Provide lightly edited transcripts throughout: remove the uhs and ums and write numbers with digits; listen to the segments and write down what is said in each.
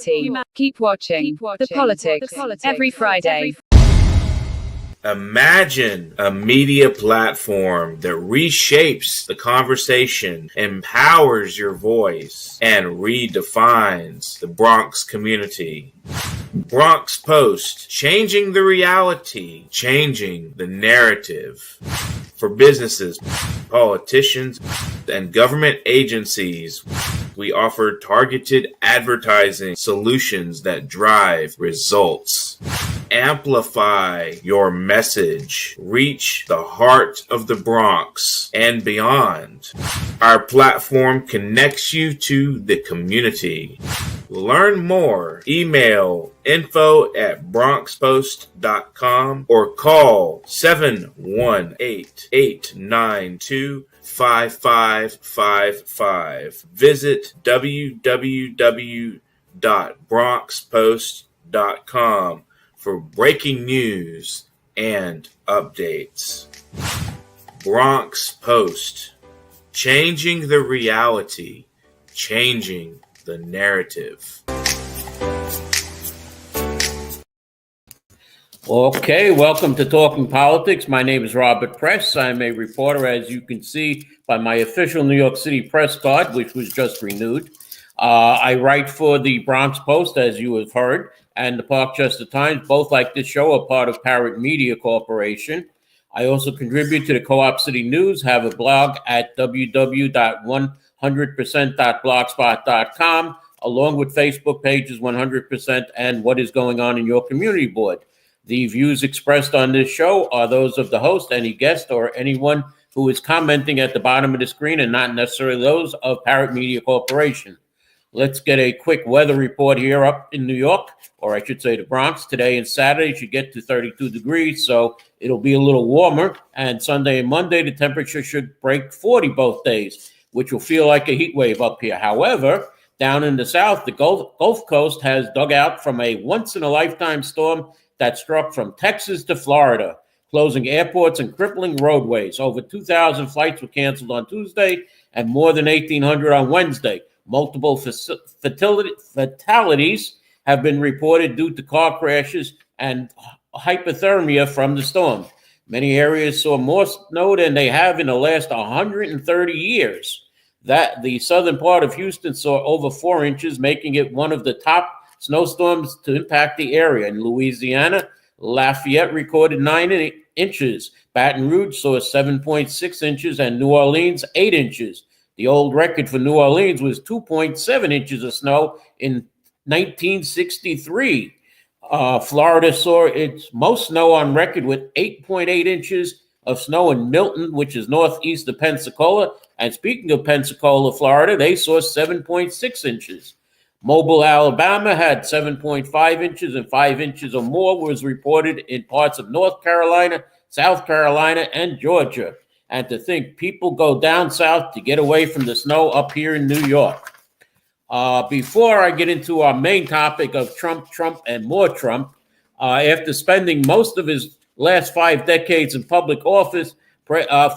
humanity. Keep watching The Politics every Friday. Imagine a media platform that reshapes the conversation, empowers your voice, and redefines the Bronx community. Bronx Post, changing the reality, changing the narrative. For businesses, politicians, and government agencies, we offer targeted advertising solutions that drive results. Amplify your message. Reach the heart of the Bronx and beyond. Our platform connects you to the community. Learn more. Email info@bronxpost.com or call 718-892-5555. Visit www.bronxpost.com for breaking news and updates. Bronx Post, changing the reality, changing the narrative. Okay, welcome to Talking Politics. My name is Robert Press. I'm a reporter, as you can see by my official New York City press card, which was just renewed. I write for the Bronx Post, as you have heard, and the Parkchester Times, both like this show, are part of Parrot Media Corporation. I also contribute to the Co-op City News, have a blog at www.100%.blogspot.com, along with Facebook pages 100% and What is Going On in Your Community Board. The views expressed on this show are those of the host, any guest, or anyone who is commenting at the bottom of the screen, and not necessarily those of Parrot Media Corporation. Let's get a quick weather report here up in New York, or I should say the Bronx. Today and Saturday should get to 32 degrees, so it'll be a little warmer. And Sunday and Monday, the temperature should break 40 both days, which will feel like a heat wave up here. However, down in the south, the Gulf Coast has dug out from a once-in-a-lifetime storm that struck from Texas to Florida, closing airports and crippling roadways. Over 2,000 flights were canceled on Tuesday and more than 1,800 on Wednesday. Multiple fatalities have been reported due to car crashes and hypothermia from the storm. Many areas saw more snow than they have in the last 130 years. That the southern part of Houston saw over 4 inches, making it one of the top snowstorms to impact the area. In Louisiana, Lafayette recorded 9 inches. Baton Rouge saw 7.6 inches, and New Orleans 8 inches. The old record for New Orleans was 2.7 inches of snow in 1963. Florida saw its most snow on record with 8.8 inches of snow in Milton, which is northeast of Pensacola. And speaking of Pensacola, Florida, they saw 7.6 inches. Mobile, Alabama had 7.5 inches, and 5 inches or more was reported in parts of North Carolina, South Carolina, and Georgia. And to think people go down south to get away from the snow up here in New York. Before I get into our main topic of Trump, and more Trump, after spending most of his last 5 decades in public office,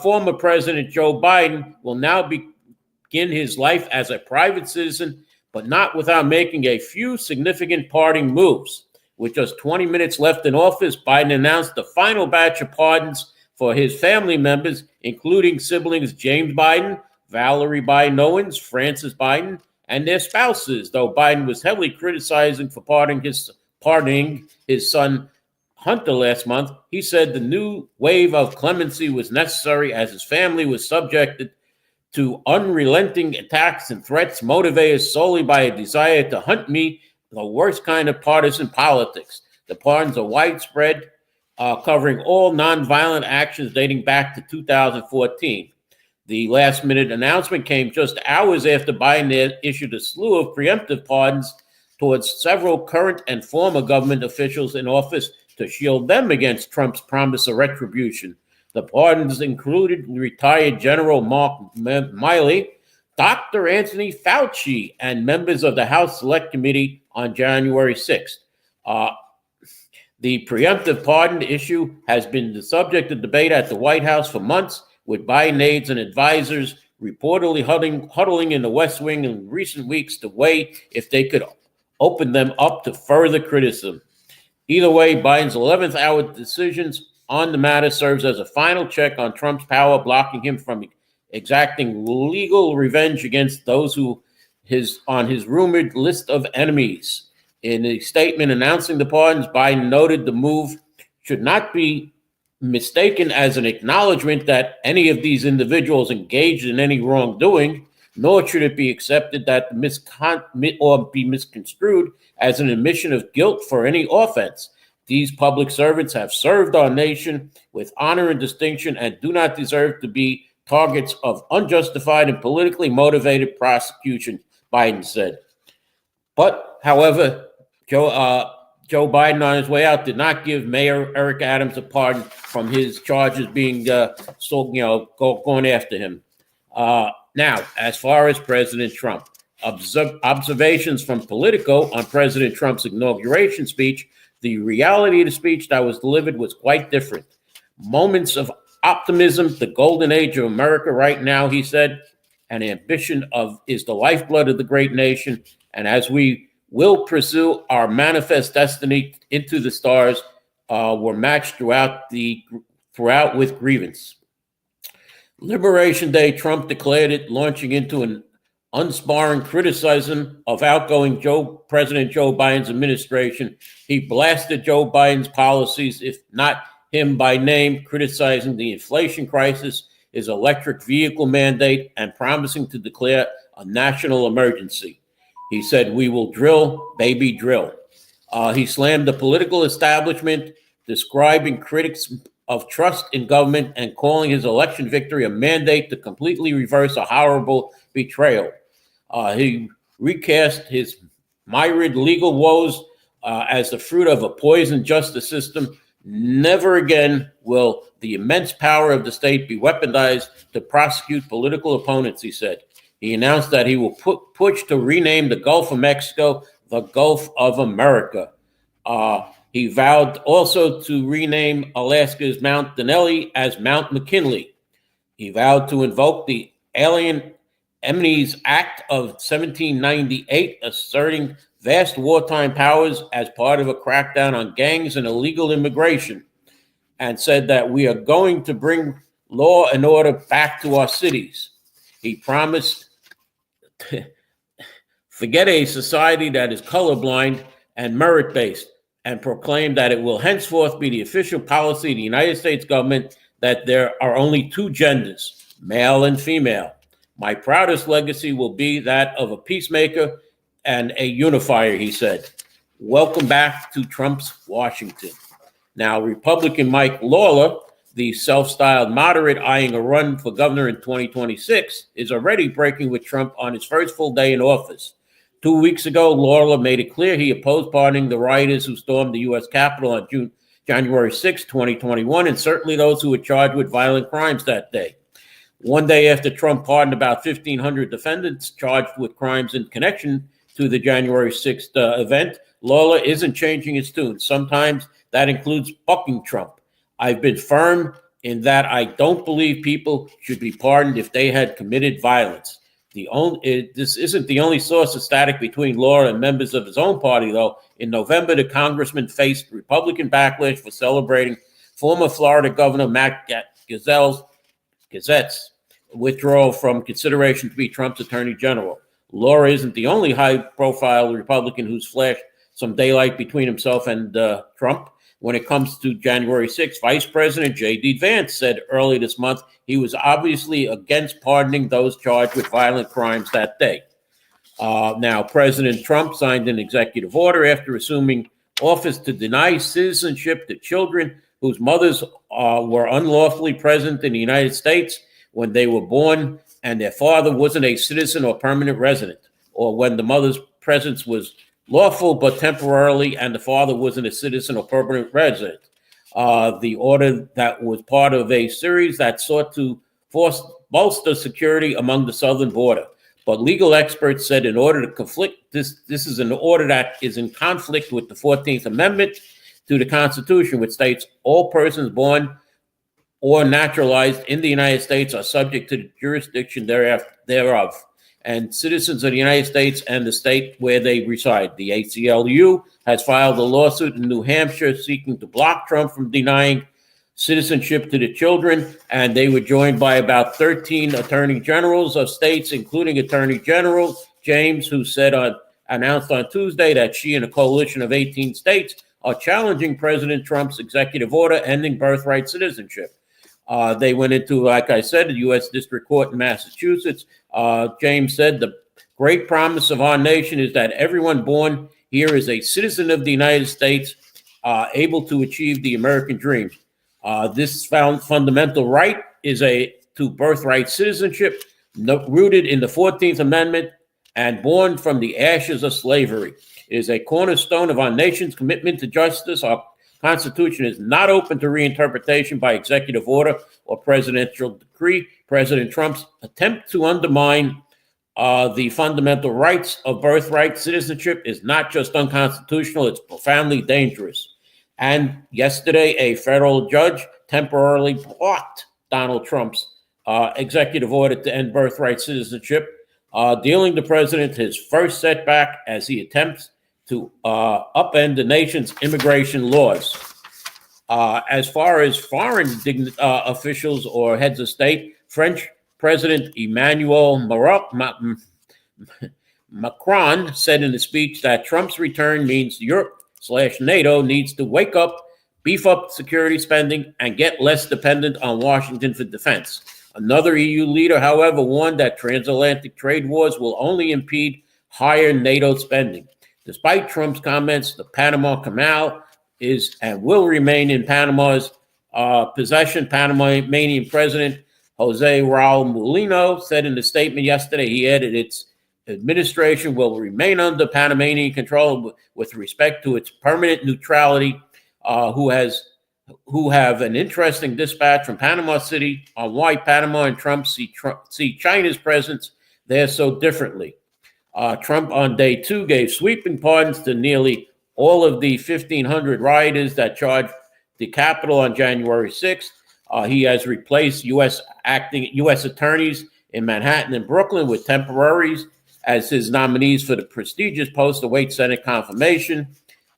former President Joe Biden will now begin his life as a private citizen, but not without making a few significant parting moves. With just 20 minutes left in office, Biden announced the final batch of pardons for his family members, including siblings James Biden, Valerie Biden Owens, Frances Biden, and their spouses, though Biden was heavily criticizing for pardoning his son Hunter last month. He said the new wave of clemency was necessary as his family was subjected to unrelenting attacks and threats motivated solely by a desire to hunt me, the worst kind of partisan politics. The pardons are widespread, covering all nonviolent actions dating back to 2014. The last-minute announcement came just hours after Biden issued a slew of preemptive pardons towards several current and former government officials in office to shield them against Trump's promise of retribution. The pardons included retired General Mark Milley, Dr. Anthony Fauci, and members of the House Select Committee on January 6th. The preemptive pardon issue has been the subject of debate at the White House for months, with Biden aides and advisors reportedly huddling in the West Wing in recent weeks to weigh if they could opened them up to further criticism. Either way, Biden's 11th hour decisions on the matter serves as a final check on Trump's power, blocking him from exacting legal revenge against those who on his rumored list of enemies. In a statement announcing the pardons, Biden noted the move should not be mistaken as an acknowledgement that any of these individuals engaged in any wrongdoing, nor should it be accepted that or be misconstrued as an admission of guilt for any offense. These public servants have served our nation with honor and distinction and do not deserve to be targets of unjustified and politically motivated prosecution, Biden said. But, however, Joe Biden on his way out did not give Mayor Eric Adams a pardon from his charges being going after him. Now, as far as President Trump, observations from Politico on President Trump's inauguration speech, the reality of the speech that was delivered was quite different. Moments of optimism, the golden age of America right now, he said, and ambition is the lifeblood of the great nation. And as we will pursue our manifest destiny into the stars, were matched throughout with grievance. Liberation Day, Trump declared it, launching into an unsparing criticism of outgoing President Joe Biden's administration. He blasted Joe Biden's policies, if not him by name, criticizing the inflation crisis, his electric vehicle mandate, and promising to declare a national emergency. He said, "We will drill, baby, drill." He slammed the political establishment, describing critics of trust in government and calling his election victory a mandate to completely reverse a horrible betrayal. He recast his myriad legal woes as the fruit of a poisoned justice system. Never again will the immense power of the state be weaponized to prosecute political opponents, he said. He announced that he will push to rename the Gulf of Mexico the Gulf of America. He vowed also to rename Alaska's Mount Denali as Mount McKinley. He vowed to invoke the Alien Amnesty Act of 1798, asserting vast wartime powers as part of a crackdown on gangs and illegal immigration, and said that we are going to bring law and order back to our cities. He promised to forget a society that is colorblind and merit-based, and proclaimed that it will henceforth be the official policy of the United States government that there are only two genders, male and female. My proudest legacy will be that of a peacemaker and a unifier, he said. Welcome back to Trump's Washington. Now, Republican Mike Lawler, the self-styled moderate eyeing a run for governor in 2026, is already breaking with Trump on his first full day in office. 2 weeks ago, Lawler made it clear he opposed pardoning the rioters who stormed the U.S. Capitol on January 6, 2021, and certainly those who were charged with violent crimes that day. One day after Trump pardoned about 1,500 defendants charged with crimes in connection to the January 6th event, Lawler isn't changing his tune. Sometimes that includes bucking Trump. I've been firm in that I don't believe people should be pardoned if they had committed violence. This isn't the only source of static between Lawler and members of his own party, though. In November, the congressman faced Republican backlash for celebrating former Florida Governor Matt Gaetze's withdrawal from consideration to be Trump's attorney general. Lawler isn't the only high-profile Republican who's flashed some daylight between himself and Trump. When it comes to January 6th, Vice President J.D. Vance said early this month he was obviously against pardoning those charged with violent crimes that day. Now, President Trump signed an executive order after assuming office to deny citizenship to children whose mothers were unlawfully present in the United States when they were born and their father wasn't a citizen or permanent resident, or when the mother's presence was lawful but temporarily and the father wasn't a citizen or permanent resident. The order that was part of a series that sought to bolster security among the southern border. But legal experts said in order to conflict, this is an order that is in conflict with the 14th Amendment to the Constitution, which states all persons born or naturalized in the United States are subject to the jurisdiction thereof. and citizens of the United States and the state where they reside. The ACLU has filed a lawsuit in New Hampshire seeking to block Trump from denying citizenship to the children, and they were joined by about 13 attorney generals of states, including Attorney General James, who announced on Tuesday that she and a coalition of 18 states are challenging President Trump's executive order ending birthright citizenship. They went into, like I said, the U.S. District Court in Massachusetts. James said, the great promise of our nation is that everyone born here is a citizen of the United States, able to achieve the American dream. This fundamental right is to birthright citizenship, rooted in the 14th Amendment and born from the ashes of slavery. It is a cornerstone of our nation's commitment to justice. Our Constitution is not open to reinterpretation by executive order or presidential decree. President Trump's attempt to undermine the fundamental rights of birthright citizenship is not just unconstitutional, it's profoundly dangerous. And yesterday, a federal judge temporarily blocked Donald Trump's executive order to end birthright citizenship, dealing the president his first setback as he attempts to upend the nation's immigration laws. As far as foreign officials or heads of state, French President Emmanuel Macron said in a speech that Trump's return means Europe/NATO needs to wake up, beef up security spending, and get less dependent on Washington for defense. Another EU leader, however, warned that transatlantic trade wars will only impede higher NATO spending. Despite Trump's comments, the Panama Canal is and will remain in Panama's possession. Panamanian President Jose Raul Mulino said in a statement yesterday, he added its administration will remain under Panamanian control with respect to its permanent neutrality, who have an interesting dispatch from Panama City on why Panama and Trump see China's presence there so differently. Trump on day 2 gave sweeping pardons to nearly all of the 1,500 rioters that charged the Capitol on January 6th. He has replaced U.S. attorneys in Manhattan and Brooklyn with temporaries as his nominees for the prestigious post await Senate confirmation.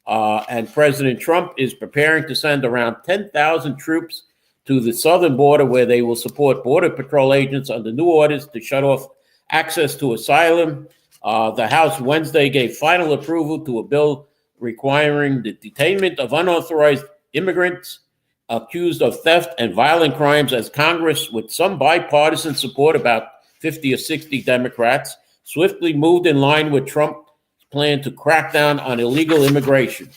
And President Trump is preparing to send around 10,000 troops to the southern border, where they will support Border Patrol agents under new orders to shut off access to asylum. The House Wednesday gave final approval to a bill requiring the detainment of unauthorized immigrants accused of theft and violent crimes, as Congress, with some bipartisan support, about 50 or 60 Democrats, swiftly moved in line with Trump's plan to crack down on illegal immigration.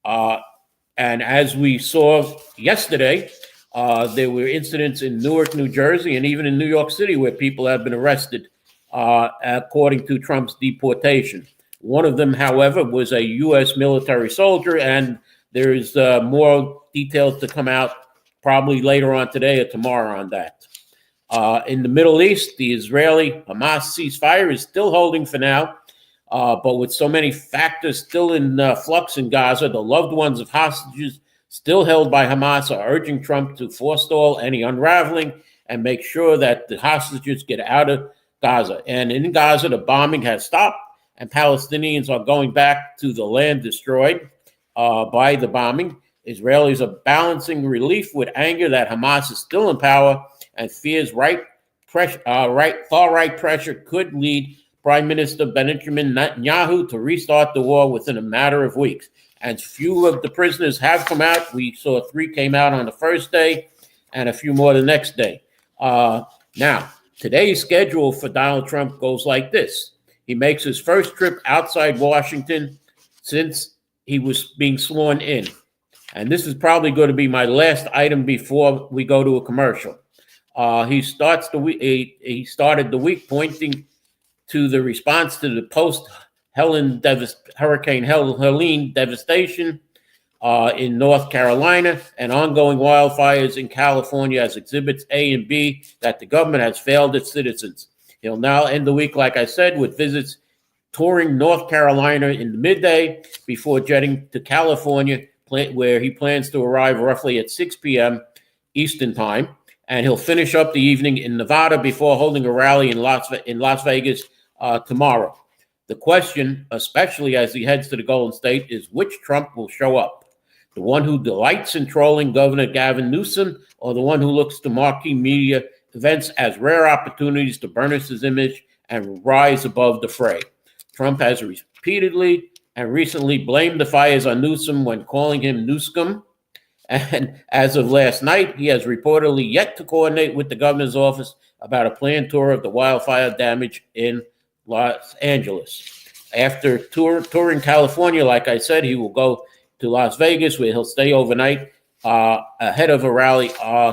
And as we saw yesterday, there were incidents in Newark, New Jersey, and even in New York City where people have been arrested according to Trump's deportation. One of them, however, was a U.S. military soldier, and there is more details to come out probably later on today or tomorrow on that. In the Middle East, the Israeli-Hamas ceasefire is still holding for now, but with so many factors still in flux in Gaza, the loved ones of hostages still held by Hamas are urging Trump to forestall any unraveling and make sure that the hostages get out of Gaza. And in Gaza, the bombing has stopped, and Palestinians are going back to the land destroyed by the bombing. Israelis are balancing relief with anger that Hamas is still in power and fears far-right pressure could lead Prime Minister Benjamin Netanyahu to restart the war within a matter of weeks. And few of the prisoners have come out. We saw 3 came out on the first day and a few more the next day. Now, today's schedule for Donald Trump goes like this. He makes his first trip outside Washington since he was being sworn in. And this is probably going to be my last item before we go to a commercial. He started the week pointing to the response to the Hurricane Helene devastation in North Carolina and ongoing wildfires in California as exhibits A and B that the government has failed its citizens. He'll now end the week, like I said, with visits touring North Carolina in the midday before jetting to California, where he plans to arrive roughly at 6 p.m. Eastern time. and he'll finish up the evening in Nevada before holding a rally in Las Vegas tomorrow. The question, especially as he heads to the Golden State, is which Trump will show up? The one who delights in trolling Governor Gavin Newsom, or the one who looks to marquee media events as rare opportunities to burnish his image and rise above the fray? Trump has repeatedly and recently blamed the fires on Newsom when calling him Newscom. And as of last night, he has reportedly yet to coordinate with the governor's office about a planned tour of the wildfire damage in Los Angeles. After touring California, like I said, he will go to Las Vegas, where he'll stay overnight ahead of a rally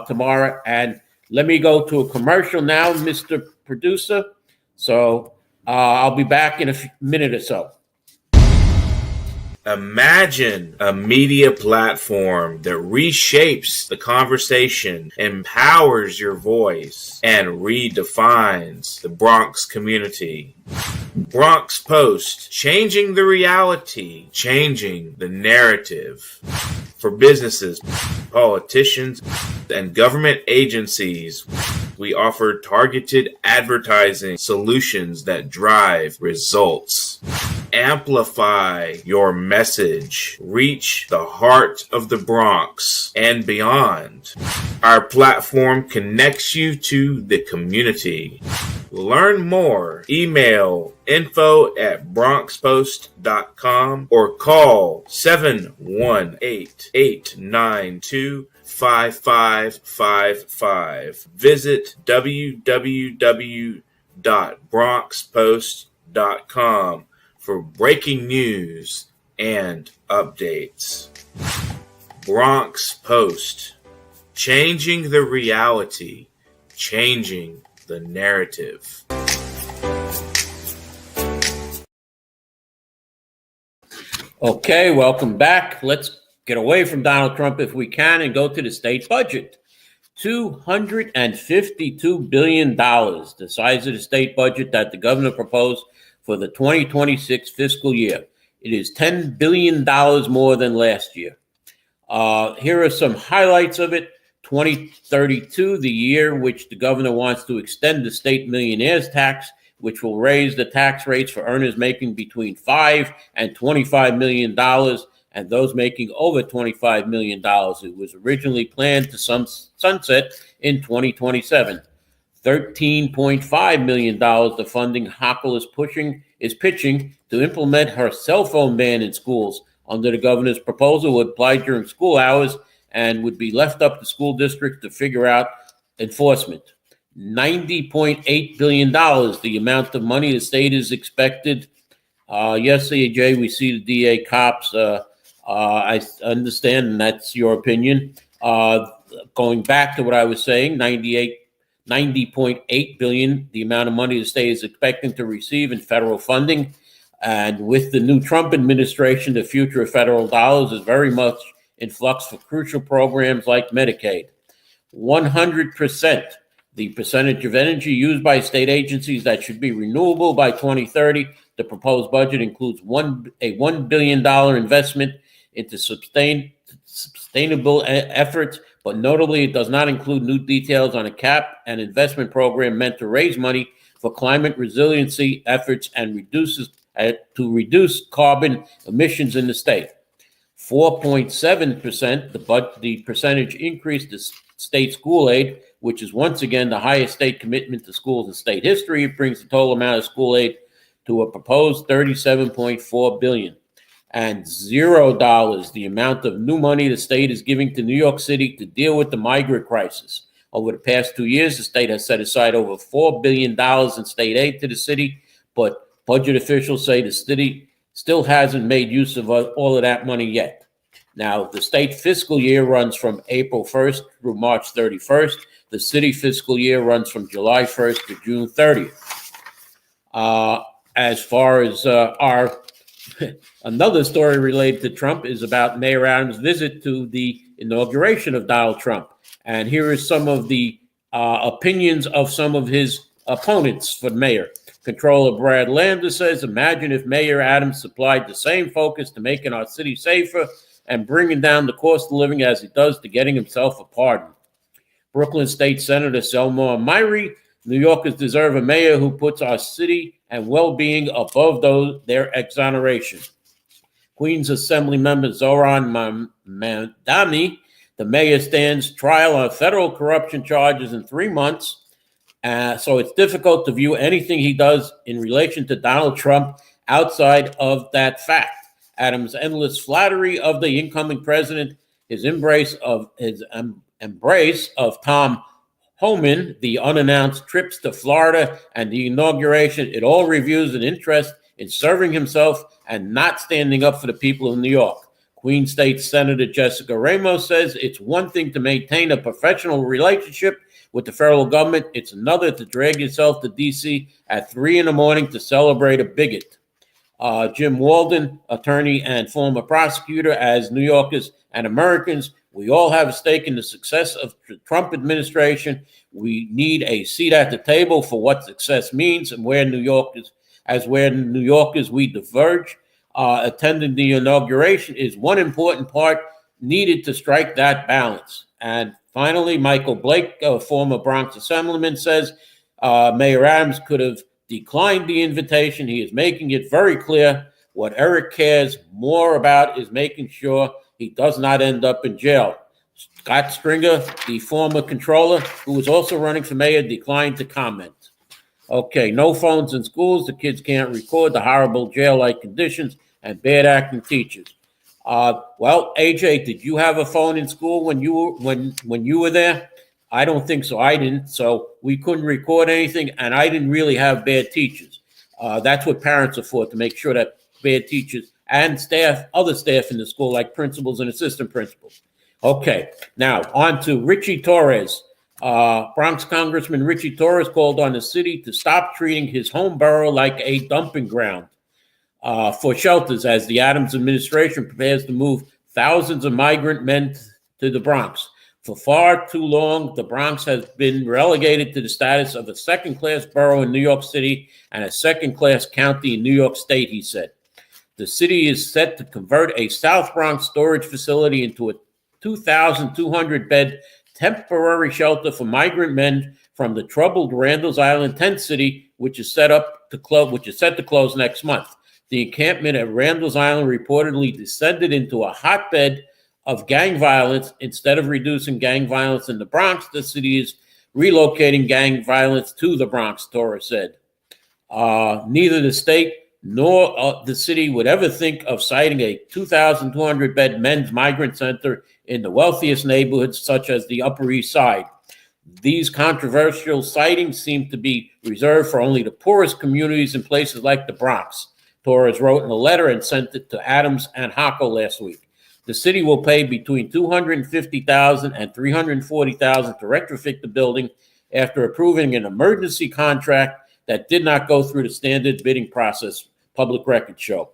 tomorrow. And let me go to a commercial now, Mr. Producer. So I'll be back in a minute or so. Imagine a media platform that reshapes the conversation, empowers your voice, and redefines the Bronx community. Bronx Post, changing the reality, changing the narrative. For businesses, politicians, and government agencies, we offer targeted advertising solutions that drive results. Amplify your message. Reach the heart of the Bronx and beyond. Our platform connects you to the community. Learn more. Email info@bronxpost.com or call 718-892-5555. Visit www.bronxpost.com for breaking news and updates. Bronx Post, changing the reality, changing the narrative. Okay, welcome back. Let's get away from Donald Trump if we can and go to the state budget. $252 billion, the size of the state budget that the governor proposed for the 2026 fiscal year. It is $10 billion more than last year. Here are some highlights of it. 2032, the year which the governor wants to extend the state millionaires tax, which will raise the tax rates for earners making between $5 and $25 million and those making over $25 million. It was originally planned to sunset in 2027. $13.5 million, the funding Hochul is pitching to implement her cell phone ban in schools. Under the governor's proposal, would apply during school hours and would be left up to school districts to figure out enforcement. $90.8 billion, the amount of money the state is expected. Yesterday, Jay, we see the DA cops. I understand, and that's your opinion. Going back to what I was saying, $90.8 billion, the amount of money the state is expecting to receive in federal funding. And with the new Trump administration, the future of federal dollars is very much in flux for crucial programs like Medicaid. 100%, the percentage of energy used by state agencies that should be renewable by 2030. The proposed budget includes a $1 billion investment into sustainable efforts, but notably it does not include new details on a cap and investment program meant to raise money for climate resiliency efforts and to reduce carbon emissions in the state. 4.7%, the percentage increase to state school aid, which is once again the highest state commitment to schools in state history. It brings the total amount of school aid to a proposed $37.4 billion. And $0, the amount of new money the state is giving to New York City to deal with the migrant crisis. Over the past 2 years, the state has set aside over $4 billion in state aid to the city, but budget officials say the city still hasn't made use of all of that money yet. Now, the state fiscal year runs from April 1st through March 31st. The city fiscal year runs from July 1st to June 30th. As far as our another story related to Trump is about Mayor Adams' visit to the inauguration of Donald Trump. And here is some of the opinions of some of his opponents for mayor. Controller Brad Lambda says, imagine if Mayor Adams supplied the same focus to making our city safer and bringing down the cost of living as he does to getting himself a pardon. Brooklyn State Senator Selma Myrie, New Yorkers deserve a mayor who puts our city and well-being above their exoneration. Queens Assembly member Zoran Mamdani, the mayor stands trial on federal corruption charges in 3 months. So it's difficult to view anything he does in relation to Donald Trump outside of that fact. Adams' endless flattery of the incoming president, his embrace of Tom Homan, the unannounced trips to Florida, and the inauguration, it all reveals an interest in serving himself and not standing up for the people of New York. Queens State Senator Jessica Ramos says it's one thing to maintain a professional relationship with the federal government. It's another to drag yourself to D.C. at 3 a.m. to celebrate a bigot. Jim Walden, attorney and former prosecutor, as New Yorkers and Americans, we all have a stake in the success of the Trump administration. We need a seat at the table for what success means and where New Yorkers we diverge. Attending the inauguration is one important part needed to strike that balance. And finally, Michael Blake, a former Bronx Assemblyman, says Mayor Adams could have declined the invitation. He is making it very clear what Eric cares more about is making sure he does not end up in jail. Scott Stringer, the former controller, who was also running for mayor, declined to comment. Okay, no phones in schools. The kids can't record the horrible jail-like conditions and bad acting teachers. Well, AJ, did you have a phone in school when you were there? I don't think so. I didn't. So we couldn't record anything, and I didn't really have bad teachers. That's what parents are for, to make sure that bad teachers and other staff in the school, like principals and assistant principals. Okay, now on to Richie Torres. Bronx Congressman Richie Torres called on the city to stop treating his home borough like a dumping ground for shelters as the Adams administration prepares to move thousands of migrant men to the Bronx. For far too long, the Bronx has been relegated to the status of a second-class borough in New York City and a second-class county in New York State, he said. The city is set to convert a South Bronx storage facility into a 2,200-bed temporary shelter for migrant men from the troubled Randall's Island tent city, which is set to close next month. The encampment at Randall's Island reportedly descended into a hotbed of gang violence. Instead of reducing gang violence in the Bronx, the city is relocating gang violence to the Bronx, Torres said. Neither the state nor the city would ever think of citing a 2,200-bed men's migrant center in the wealthiest neighborhoods, such as the Upper East Side. These controversial sightings seem to be reserved for only the poorest communities in places like the Bronx, Torres wrote in a letter and sent it to Adams and Hocko last week. The city will pay between $250,000 and $340,000 to retrofit the building after approving an emergency contract that did not go through the standard bidding process, public records show.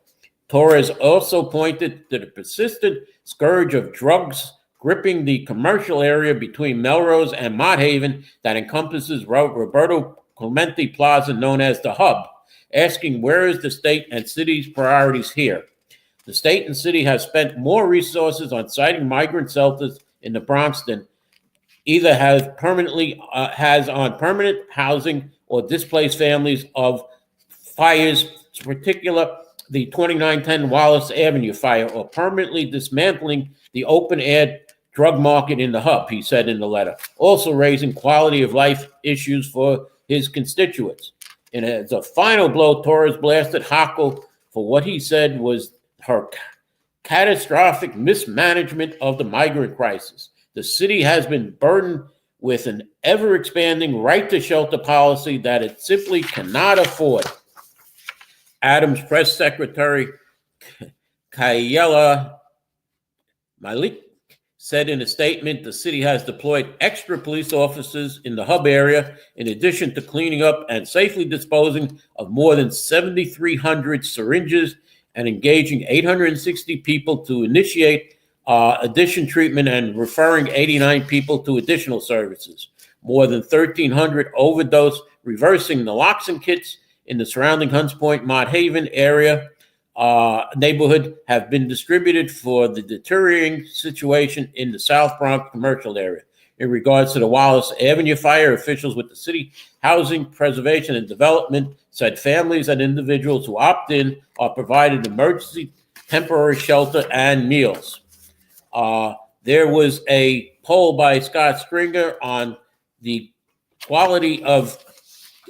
Torres also pointed to the persistent scourge of drugs gripping the commercial area between Melrose and Mott Haven that encompasses Roberto Clemente Plaza, known as the Hub, asking where is the state and city's priorities here. The state and city have spent more resources on siting migrant shelters in the Bronx than either has on permanent housing or displaced families of fires, in particular the 2910 Wallace Avenue fire, or permanently dismantling the open-air drug market in the Hub, he said in the letter, also raising quality of life issues for his constituents. And as a final blow, Torres blasted Hocko for what he said was her catastrophic mismanagement of the migrant crisis. The city has been burdened with an ever-expanding right-to-shelter policy that it simply cannot afford. Adams Press Secretary Kayela Malik said in a statement the city has deployed extra police officers in the Hub area in addition to cleaning up and safely disposing of more than 7,300 syringes and engaging 860 people to initiate addiction treatment and referring 89 people to additional services. More than 1,300 overdose reversing naloxone kits in the surrounding Hunts Point, Mott Haven area neighborhood have been distributed for the deteriorating situation in the South Bronx commercial area. in regards to the Wallace Avenue fire. Officials with the City Housing Preservation and Development said families and individuals who opt in are provided emergency temporary shelter and meals. There was a poll by Scott Stringer on the quality of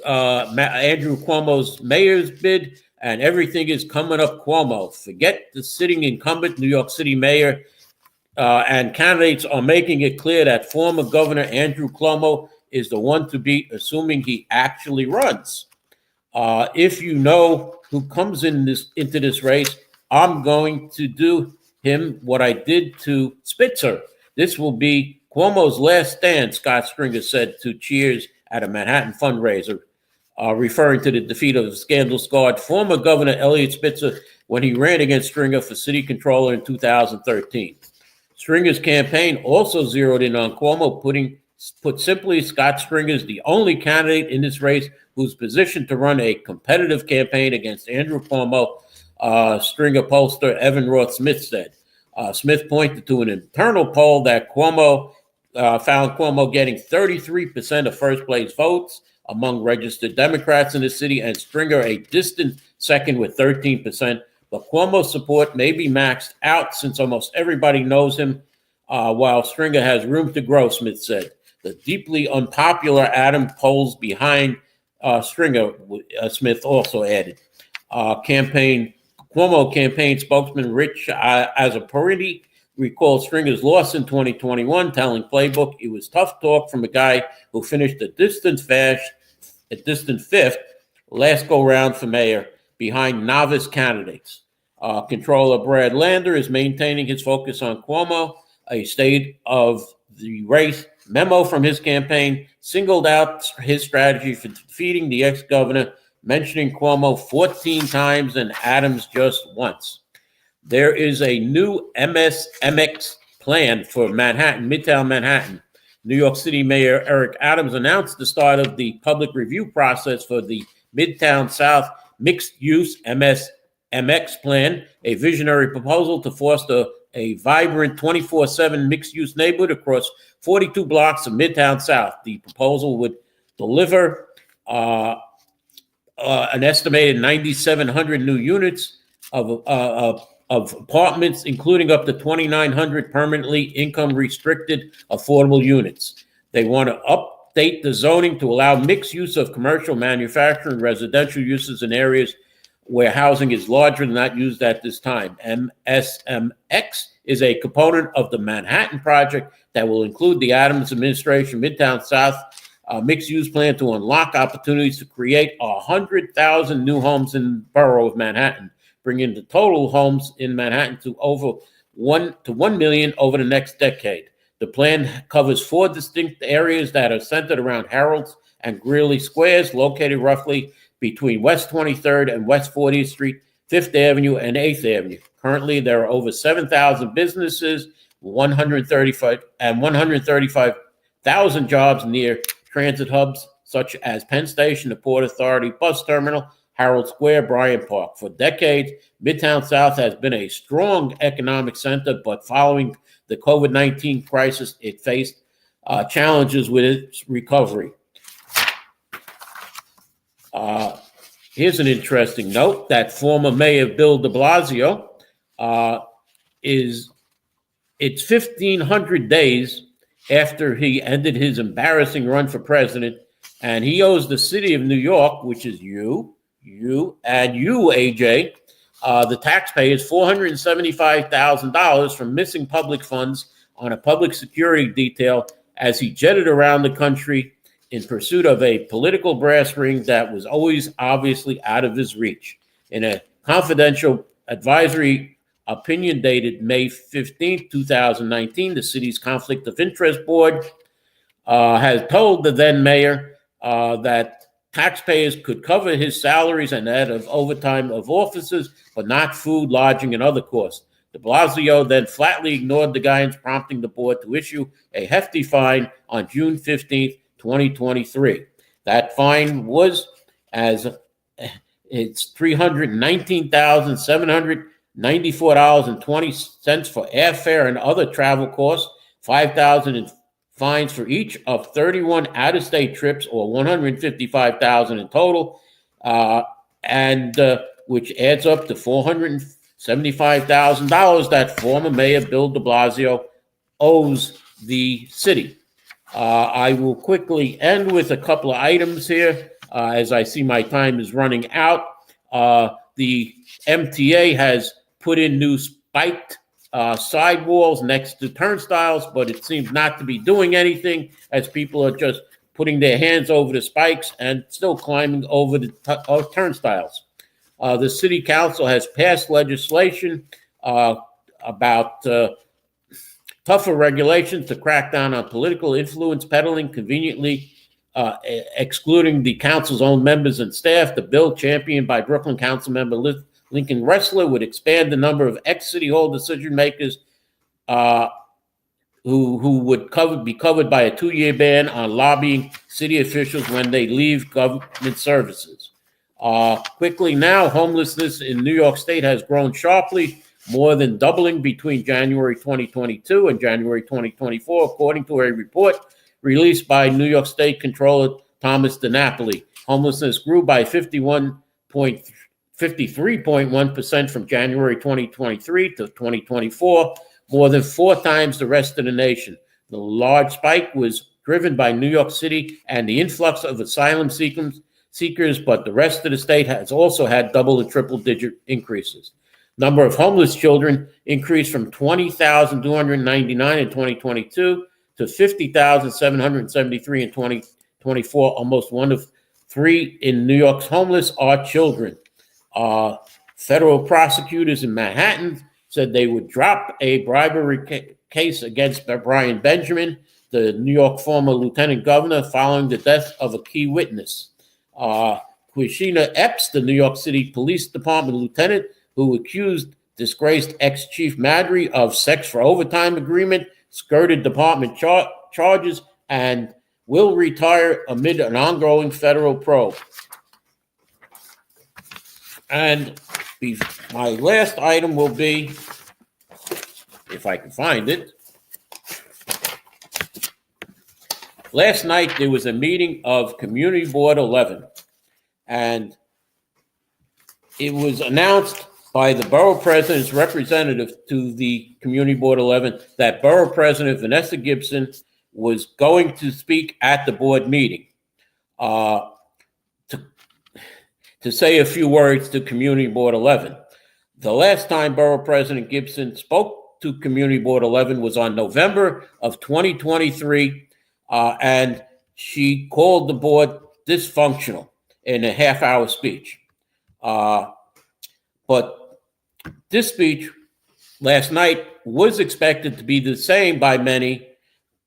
Andrew Cuomo's mayor's bid, and everything is coming up Cuomo. Forget the sitting incumbent New York City mayor, and candidates are making it clear that former Governor Andrew Cuomo is the one to beat, assuming he actually runs. If you know who comes into this race, I'm going to do him what I did to Spitzer. This will be Cuomo's last stand, Scott Stringer said to Cheers at a Manhattan fundraiser, referring to the defeat of scandal-scarred former Governor Eliot Spitzer when he ran against Stringer for city controller in 2013. Stringer's campaign also zeroed in on Cuomo, put simply, Scott Stringer is the only candidate in this race who's positioned to run a competitive campaign against Andrew Cuomo, Stringer pollster Evan Roth-Smith said. Smith pointed to an internal poll that Cuomo found Cuomo getting 33% of first-place votes among registered Democrats in the city, and Stringer a distant second with 13%. But Cuomo's support may be maxed out since almost everybody knows him, while Stringer has room to grow, Smith said. The deeply unpopular Adam polls behind Stringer, Smith also added. Cuomo campaign spokesman Rich Azzapardi recalled Stringer's loss in 2021, telling Playbook it was tough talk from a guy who finished a distant fifth last go-round for mayor behind novice candidates. Controller Brad Lander is maintaining his focus on Cuomo. A state of the race memo from his campaign singled out his strategy for defeating the ex-governor, mentioning Cuomo 14 times and Adams just once. There is a new MX plan for Manhattan, Midtown Manhattan. New York City Mayor Eric Adams announced the start of the public review process for the Midtown South mixed-use MX plan, a visionary proposal to foster a vibrant 24/7 mixed-use neighborhood across 42 blocks of Midtown South. The proposal would deliver an estimated 9,700 new units of apartments, including up to 2,900 permanently income-restricted affordable units. They want to update the zoning to allow mixed use of commercial, manufacturing, residential uses in areas where housing is larger than not used at this time. MSMX is a component of the Manhattan Project that will include the Adams administration Midtown South mixed-use plan to unlock opportunities to create 100,000 new homes in the borough of Manhattan, bringing the total homes in Manhattan to over 1 million over the next decade. The plan covers 4 distinct areas that are centered around Harold's and Greeley Squares, located roughly between West 23rd and West 40th Street, 5th Avenue, and 8th Avenue. Currently, there are over 7,000 businesses, 135,000 jobs near transit hubs such as Penn Station, the Port Authority Bus Terminal, Harold Square, Bryant Park. For decades, Midtown South has been a strong economic center, but following the COVID-19 crisis, it faced challenges with its recovery. Here's an interesting note that former Mayor Bill de Blasio it's 1,500 days after he ended his embarrassing run for president, and he owes the city of New York, which is you, AJ, the taxpayers $475,000 from missing public funds on a public security detail as he jetted around the country in pursuit of a political brass ring that was always obviously out of his reach. In a confidential advisory opinion dated May 15, 2019, the city's Conflict of Interest Board has told the then mayor that taxpayers could cover his salaries and that of overtime of officers, but not food, lodging, and other costs. De Blasio then flatly ignored the guidance, prompting the board to issue a hefty fine on June 15th, 2023. That fine was it's $319,794.20 for airfare and other travel costs, $5,000 fines for each of 31 out-of-state trips, or $155,000 in total, and which adds up to $475,000 that former Mayor Bill de Blasio owes the city. I will quickly end with a couple of items here, as I see my time is running out. The MTA has put in new spiked sidewalls next to turnstiles, but it seems not to be doing anything, as people are just putting their hands over the spikes and still climbing over the turnstiles. The city council has passed legislation about tougher regulations to crack down on political influence peddling, conveniently excluding the council's own members and staff. The bill, championed by Brooklyn Council member Lincoln Ressler, would expand the number of ex-City Hall decision makers who would be covered by a 2-year ban on lobbying city officials when they leave government services. Quickly now, homelessness in New York State has grown sharply, more than doubling between January 2022 and January 2024, according to a report released by New York State Controller Thomas DiNapoli. Homelessness grew by 53.1% from January 2023 to 2024, more than 4 times the rest of the nation. The large spike was driven by New York City and the influx of asylum seekers, but the rest of the state has also had double and triple digit increases. Number of homeless children increased from 20,299 in 2022 to 50,773 in 2024. Almost 1 of 3 in New York's homeless are children. Federal prosecutors in Manhattan said they would drop a bribery case against Brian Benjamin, the New York former lieutenant governor, following the death of a key witness. Quishina Epps, the New York City Police Department lieutenant, who accused disgraced ex-chief Madry of sex for overtime agreement, skirted department charges, and will retire amid an ongoing federal probe. And my last item will be, if I can find it. Last night, there was a meeting of Community Board 11, and it was announced by the borough president's representative to the Community Board 11 that Borough President Vanessa Gibson was going to speak at the board meeting to say a few words to Community Board 11. The last time Borough President Gibson spoke to Community Board 11 was on November of 2023, and she called the board dysfunctional in a half-hour speech. But this speech last night was expected to be the same by many,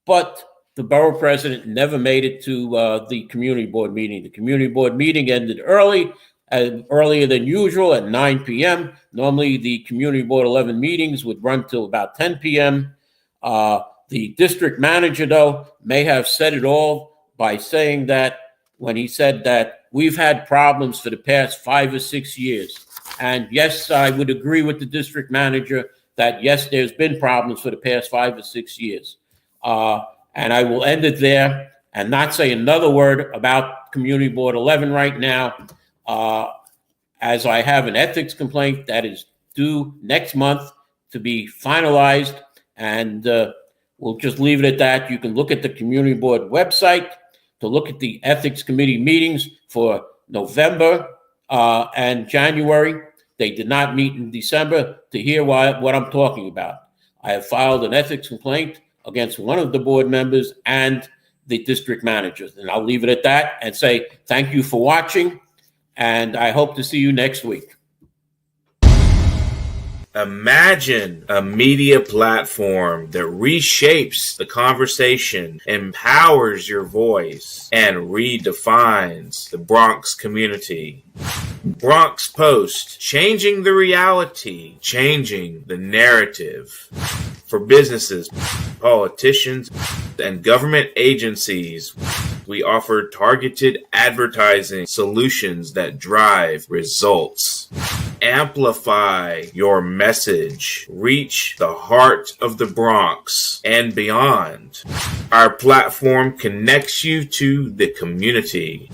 but the borough president never made it to the community board meeting. The community board meeting ended earlier than usual at 9 p.m. Normally, the community board 11 meetings would run till about 10 p.m. The district manager, though, may have said it all by saying that when he said that we've had problems for the past 5 or 6 years. And yes, I would agree with the district manager that, yes, there's been problems for the past 5 or 6 years. And I will end it there and not say another word about Community Board 11 right now, as I have an ethics complaint that is due next month to be finalized. And we'll just leave it at that. You can look at the Community Board website to look at the ethics committee meetings for November and January. They did not meet in December to hear what I'm talking about. I have filed an ethics complaint against one of the board members and the district managers. And I'll leave it at that and say thank you for watching, and I hope to see you next week. Imagine a media platform that reshapes the conversation, empowers your voice, and redefines the Bronx community. Bronx Post, changing the reality, changing the narrative. For businesses, politicians, and government agencies, we offer targeted advertising solutions that drive results. Amplify your message. Reach the heart of the Bronx and beyond. Our platform connects you to the community.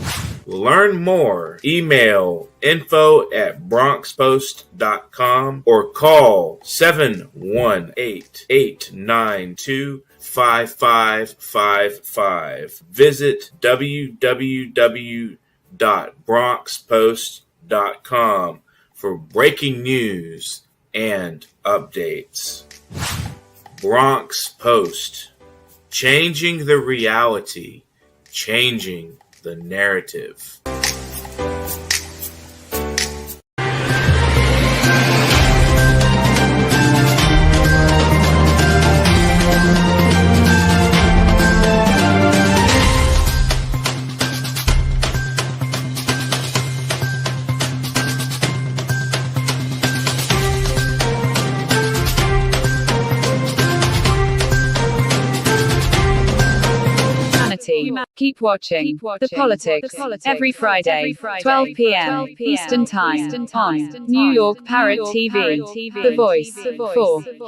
Learn more. Email info@bronxpost.com or call 718-892-5555. Visit www.bronxpost.com for breaking news and updates. Bronx Post. Changing the reality, changing the narrative. Keep watching The Politics every Friday, 12 p.m. Eastern Time on New York Parrot TV, the voice for